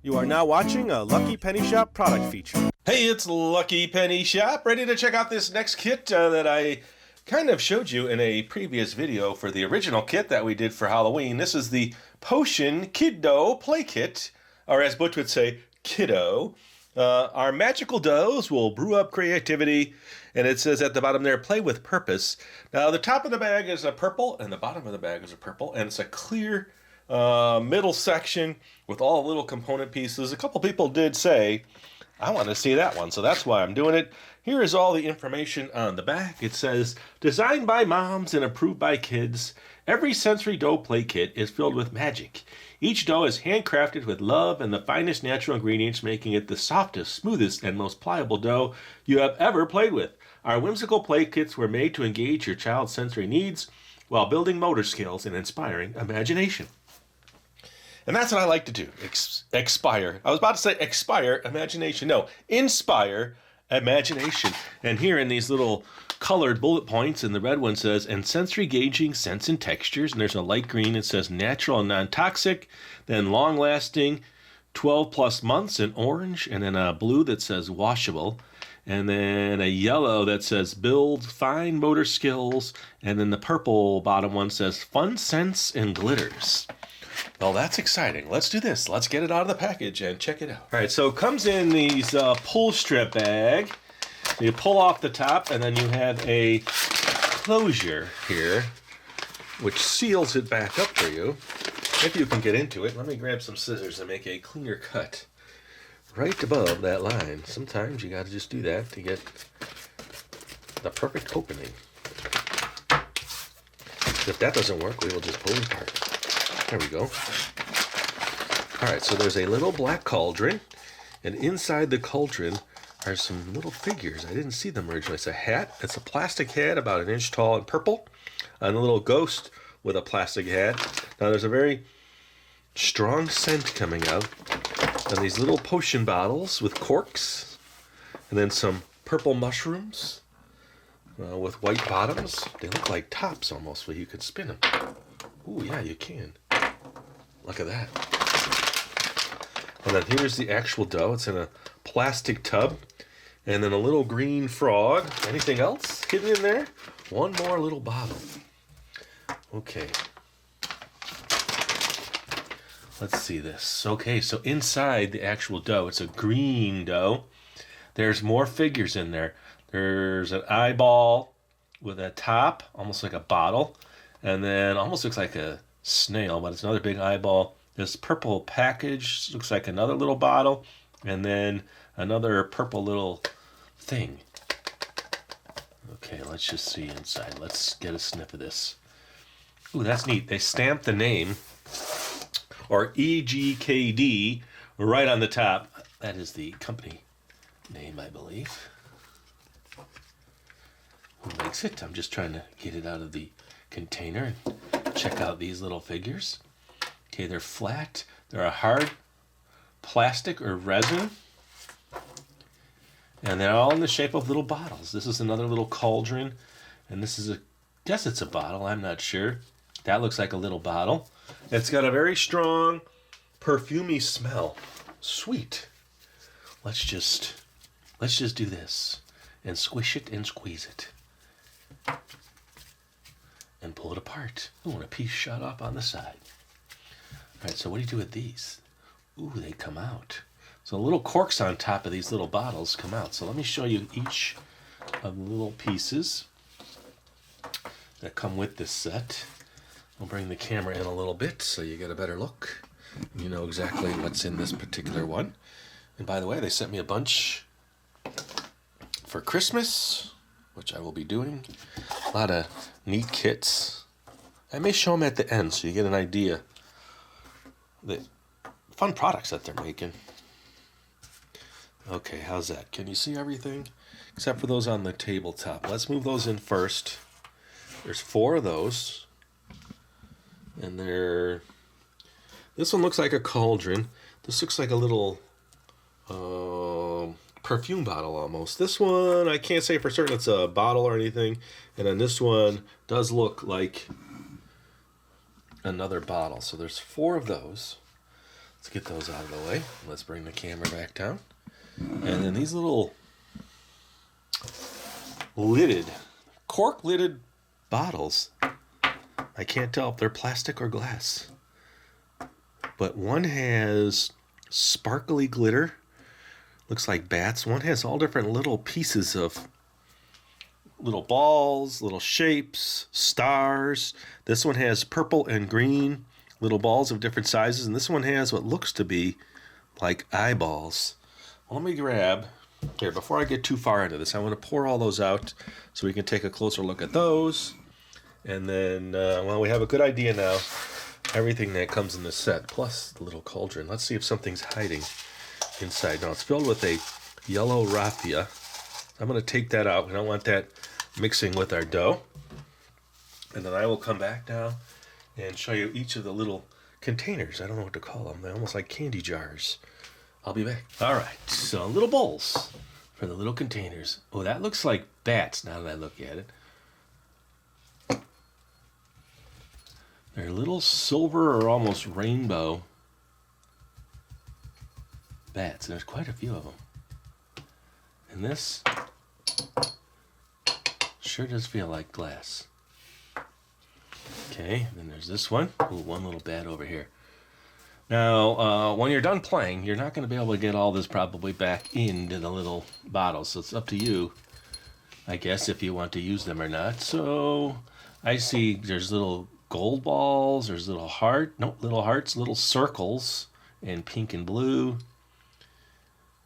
You are now watching a Lucky Penny Shop product feature. Hey, it's Lucky Penny Shop, ready to check out this next kit that I kind of showed you in a previous video for the original kit that we did for Halloween. This is the Potion KidDough Play Kit, or as Butch would say, KidDough. Our magical doughs will brew up creativity, and it says at the bottom there, play with purpose. Now, the top of the bag is a purple, and the bottom of the bag is a purple, and it's a clear middle section with all the little component pieces. A couple people did say, I want to see that one, so that's why I'm doing it. Here is all the information on the back. It says, designed by moms and approved by kids, every sensory dough play kit is filled with magic. Each dough is handcrafted with love and the finest natural ingredients, making it the softest, smoothest, and most pliable dough you have ever played with. Our whimsical play kits were made to engage your child's sensory needs while building motor skills and inspiring imagination. And that's what I like to do, expire. I was about to say expire imagination. No, inspire imagination. And here in these little colored bullet points, and the red one says, and sensory gauging scents and textures. And there's a light green that says natural and non-toxic, then long-lasting, 12 plus months in orange, and then a blue that says washable, and then a yellow that says build fine motor skills, and then the purple bottom one says fun scents and glitters. Well, that's exciting. Let's do this. Let's get it out of the package and check it out. All right, so it comes in these pull strip bag. You pull off the top, and then you have a closure here, which seals it back up for you. If you can get into it, let me grab some scissors and make a cleaner cut right above that line. Sometimes you got to just do that to get the perfect opening. If that doesn't work, we will just pull it apart. There we go. All right, so there's a little black cauldron, and inside the cauldron are some little figures. I didn't see them originally. It's a hat. It's a plastic hat about an inch tall and purple, and a little ghost with a plastic hat. Now there's a very strong scent coming out, and these little potion bottles with corks, and then some purple mushrooms with white bottoms. They look like tops almost, where you could spin them. Ooh, yeah, you can. Look at that. And then here's the actual dough. It's in a plastic tub. And then a little green frog. Anything else hidden in there? One more little bottle. Okay. Let's see this. Okay, so inside the actual dough, it's a green dough. There's more figures in there. There's an eyeball with a top, almost like a bottle. And then almost looks like a snail, but it's another big eyeball. This purple package looks like another little bottle, and then another purple little thing. Okay, let's just see inside. Let's get a sniff of this. Ooh, that's neat. They stamped the name, or EGKD, right on the top. That is the company name, I believe. Who makes it? I'm just trying to get it out of the container and check out these little figures. Okay, they're flat. They're a hard plastic or resin, and they're all in the shape of little bottles. This is another little cauldron, and this is guess it's a bottle. I'm not sure. That looks like a little bottle. It's got a very strong, perfumey smell. Sweet. Let's just do this and squish it and squeeze it. And pull it apart. Ooh, and a piece shot off on the side. All right, so what do you do with these? Ooh, they come out. So little corks on top of these little bottles come out. So let me show you each of the little pieces that come with this set. I'll bring the camera in a little bit so you get a better look. You know exactly what's in this particular one. And by the way, they sent me a bunch for Christmas, which I will be doing. A lot of neat kits. I may show them at the end so you get an idea. The fun products that they're making. Okay, how's that? Can you see everything? Except for those on the tabletop. Let's move those in first. There's 4 of those. And this one looks like a cauldron. This looks like a little perfume bottle almost. This one, I can't say for certain it's a bottle or anything. And then this one does look like another bottle. So there's 4 of those. Let's get those out of the way. Let's bring the camera back down. And then these little cork-lidded bottles. I can't tell if they're plastic or glass. But one has sparkly glitter. Looks like bats. One has all different little pieces of little balls, little shapes, stars. This one has purple and green little balls of different sizes. And this one has what looks to be like eyeballs. Well, let me grab... Here, before I get too far into this, I want to pour all those out so we can take a closer look at those. And then, well, we have a good idea now. Everything that comes in this set, plus the little cauldron. Let's see if something's hiding inside. Now, it's filled with a yellow raffia. I'm going to take that out. We don't want that mixing with our dough. And then I will come back now and show you each of the little containers. I don't know what to call them. They're almost like candy jars. I'll be back. All right, so little bowls for the little containers. Oh, that looks like bats now that I look at it. They're little silver or almost rainbow bats. There's quite a few of them. And this sure does feel like glass. Okay, then there's this one. Ooh, one little bat over here. Now, when you're done playing, you're not going to be able to get all this probably back into the little bottles. So it's up to you, I guess, if you want to use them or not. So I see there's little gold balls. There's little hearts, little circles in pink and blue.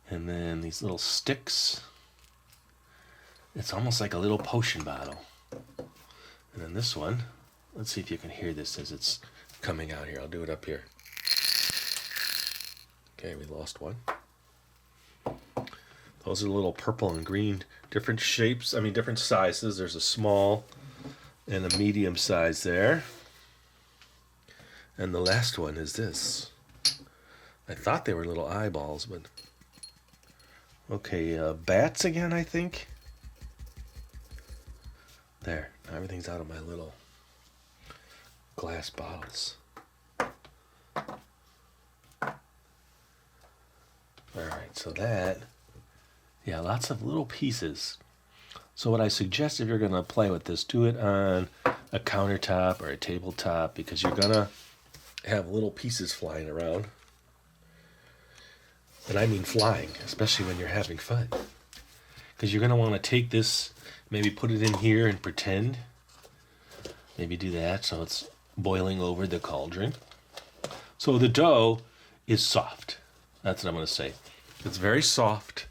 And then these little sticks. It's almost like a little potion bottle. And then this one, let's see if you can hear this as it's coming out here. I'll do it up here. Okay, we lost one. Those are little purple and green, different shapes, different sizes. There's a small and a medium size there. And the last one is this. I thought they were little eyeballs, but... Okay, bats again, I think. There, now everything's out of my little glass bottles. Alright, so that, yeah, lots of little pieces. So what I suggest if you're going to play with this, do it on a countertop or a tabletop because you're going to have little pieces flying around. And I mean flying, especially when you're having fun. Because you're going to want to take this, maybe put it in here and pretend. Maybe do that so it's boiling over the cauldron. So the dough is soft. That's what I'm going to say. It's very soft.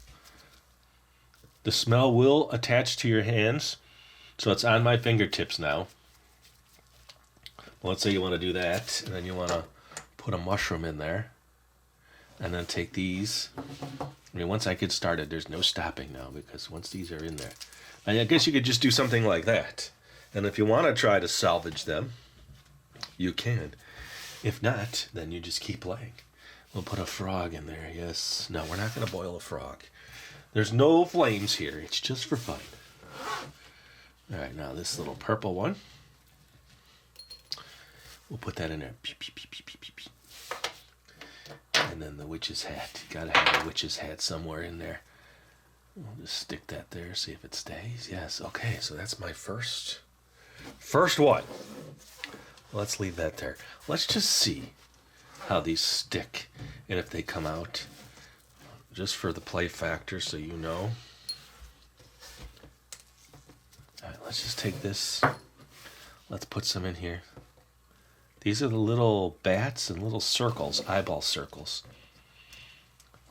The smell will attach to your hands. So it's on my fingertips now. Well, let's say you want to do that. And then you want to put a mushroom in there. And then take these. Once I get started, there's no stopping now. Because once these are in there. I guess you could just do something like that. And if you want to try to salvage them, you can. If not, then you just keep playing. We'll put a frog in there, yes. No, we're not going to boil a frog. There's no flames here. It's just for fun. All right, now this little purple one. We'll put that in there. And then the witch's hat. You got to have a witch's hat somewhere in there. We'll just stick that there, see if it stays. Yes, okay, so that's my first one. Let's leave that there. Let's just see how these stick and if they come out, just for the play factor so you know. All right, let's just take this. Let's put some in here. These are the little bats and little circles, eyeball circles.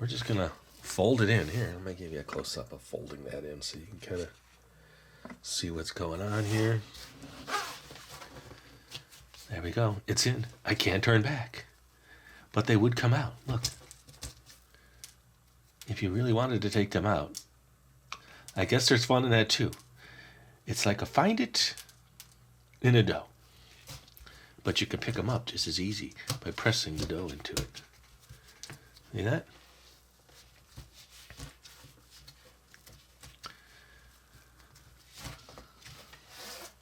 We're just going to fold it in. Here, let me give you a close-up of folding that in so you can kind of see what's going on here. There we go. It's in. I can't turn back. But they would come out. Look. If you really wanted to take them out, I guess there's fun in that too. It's like a find it in a dough. But you can pick them up just as easy by pressing the dough into it. See that?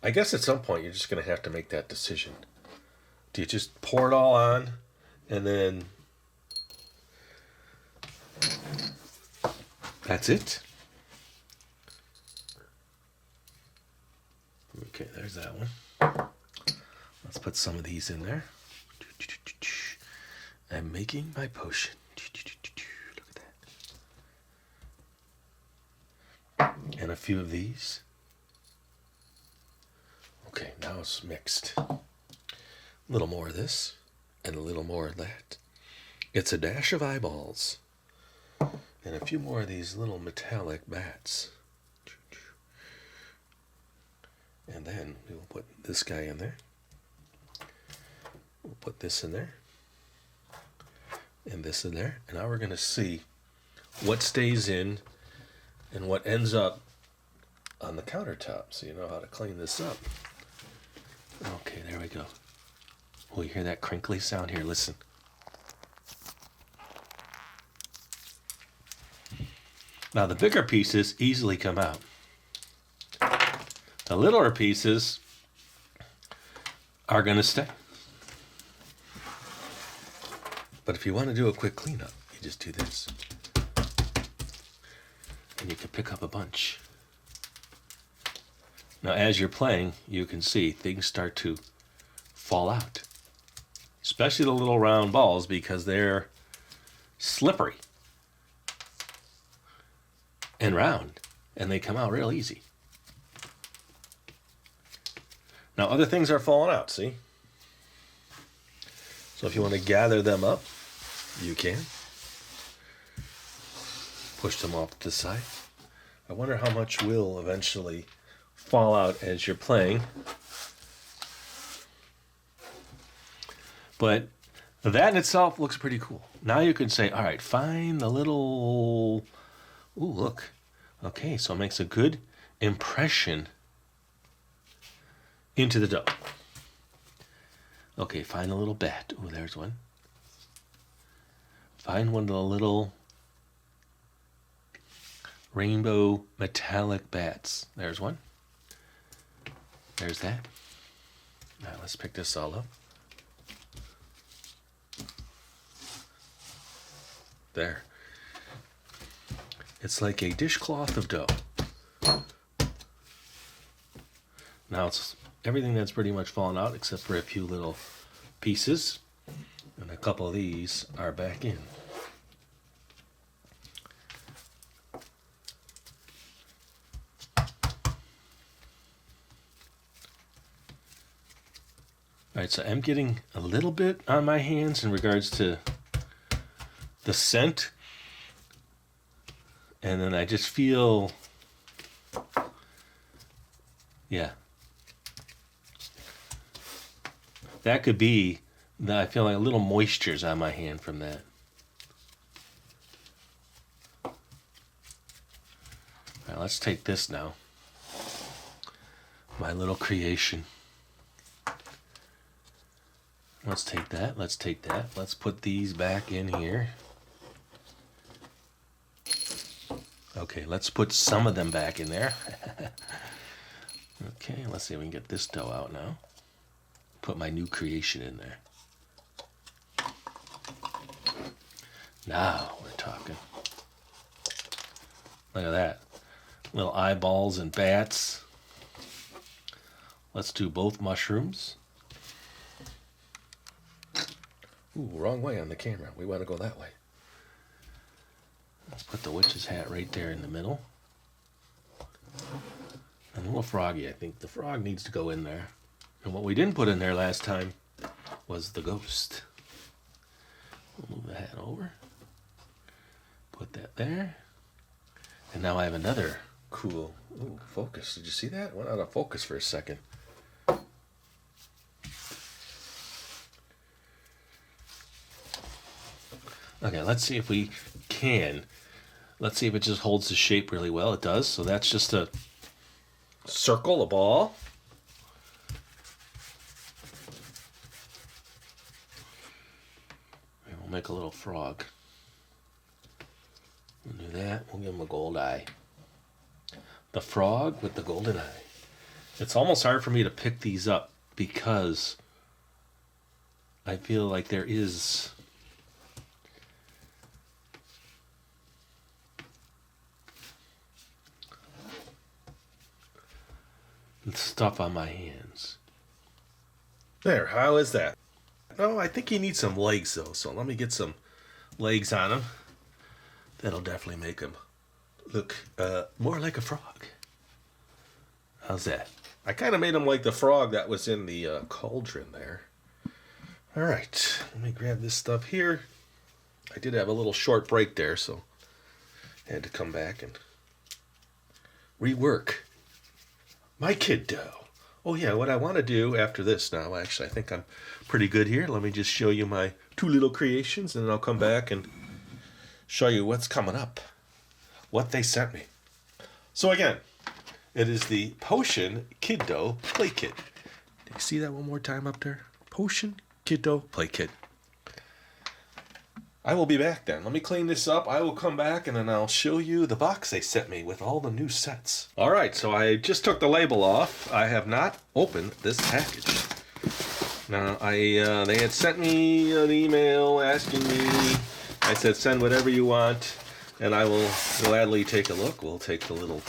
I guess at some point you're just going to have to make that decision. Do you just pour it all on and then That's it. Okay, there's that one. Let's put some of these in there. I'm making my potion. Look at that. And a few of these. Okay, now it's mixed. A little more of this and a little more of that. It's a dash of eyeballs and a few more of these little metallic bats. And then we will put this guy in there. We'll put this in there. And this in there. And now we're going to see what stays in and what ends up on the countertop, so you know how to clean this up. Okay, there we go. Oh, you hear that crinkly sound? Here, listen. Now the bigger pieces easily come out. The littler pieces are going to stay. But if you want to do a quick cleanup, you just do this. And you can pick up a bunch. Now as you're playing, you can see things start to fall out. Especially the little round balls, because they're slippery and round, and they come out real easy. Now other things are falling out, see? So if you want to gather them up, you can. Push them off to the side. I wonder how much will eventually fall out as you're playing. But that in itself looks pretty cool. Now you can say, all right, find the little... Ooh, look. Okay, so it makes a good impression into the dough. Okay, find a little bat. Ooh, there's one. Find one of the little rainbow metallic bats. There's one. There's that. Now let's pick this all up. There. It's like a dishcloth of dough. Now it's everything that's pretty much fallen out except for a few little pieces. And a couple of these are back in. Alright, so I'm getting a little bit on my hands in regards to the scent. And then I just feel, yeah. That could be, I feel like a little moisture's on my hand from that. Alright, let's take this now. My little creation. Let's take that, let's take that. Let's put these back in here. Okay, let's put some of them back in there. Okay, let's see if we can get this dough out now. Put my new creation in there. Now we're talking. Look at that. Little eyeballs and bats. Let's do both mushrooms. Ooh, wrong way on the camera. We want to go that way. Let's put the witch's hat right there in the middle. And a little froggy, I think. The frog needs to go in there. And what we didn't put in there last time was the ghost. We'll move the hat over. Put that there. And now I have another cool... Ooh, focus. Did you see that? Went out of focus for a second. Okay, let's see if we can. Let's see if it just holds the shape really well. It does. So that's just a circle, a ball. And we'll make a little frog. We'll do that. We'll give him a gold eye. The frog with the golden eye. It's almost hard for me to pick these up because I feel like there is... stuff on my hands. There, how is that? Oh, I think he needs some legs though, so let me get some legs on him. That'll definitely make him look more like a frog. How's that? I kind of made him like the frog that was in the cauldron there. All right, let me grab this stuff here. I did have a little short break there, so I had to come back and rework my KidDough. Oh yeah, what I want to do after this now, actually, I think I'm pretty good here. Let me just show you my two little creations, and then I'll come back and show you what's coming up, what they sent me. So again, it is the Potion KidDough Play Kit. Do you see that one more time up there? Potion KidDough Play Kit. I will be back then. Let me clean this up. I will come back and then I'll show you the box they sent me with all the new sets. All right, so I just took the label off. I have not opened this package. Now, they had sent me an email asking me. I said, send whatever you want, and I will gladly take a look. We'll take the little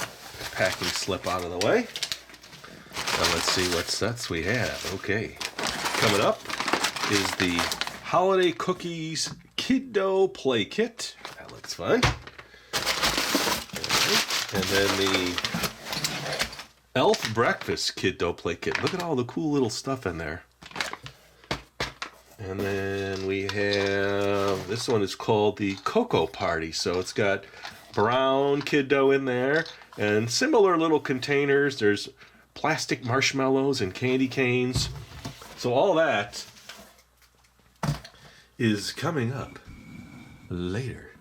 packing slip out of the way. And let's see what sets we have. Okay, coming up is the Holiday Cookies KidDough Play Kit. That looks fun. Okay. And then the Elf Breakfast KidDough Play Kit. Look at all the cool little stuff in there. And then we have, this one is called the Cocoa Party. So it's got brown KidDough in there and similar little containers. There's plastic marshmallows and candy canes. So all that is coming up later.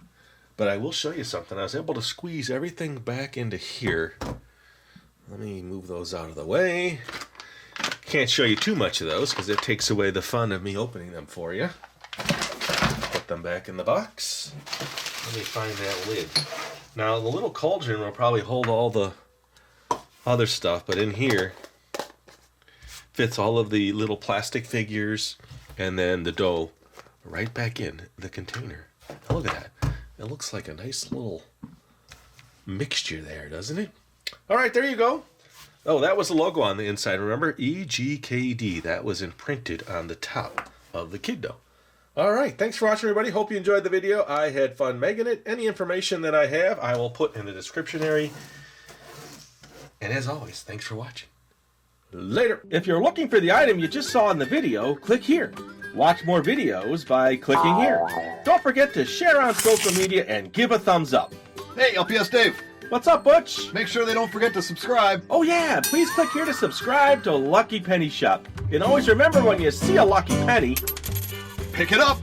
But I will show you something. I was able to squeeze everything back into here. Let me move those out of the way. Can't show you too much of those because it takes away the fun of me opening them for you. Put them back in the box. Let me find that lid. Now the little cauldron will probably hold all the other stuff, but in here fits all of the little plastic figures and then the dough right back in the container. Now look at that. It looks like a nice little mixture there, doesn't it? All right, there you go. Oh, that was the logo on the inside. Remember, EGKD. That was imprinted on the top of the KidDough. All right, thanks for watching, everybody. Hope you enjoyed the video. I had fun making it. Any information that I have, I will put in the description area. And as always, thanks for watching. Later. If you're looking for the item you just saw in the video, click here. Watch more videos by clicking here. Don't forget to share on social media and give a thumbs up. Hey, LPS Dave. What's up, Butch? Make sure they don't forget to subscribe. Oh yeah, please click here to subscribe to Lucky Penny Shop. And always remember, when you see a lucky penny, Pick it up.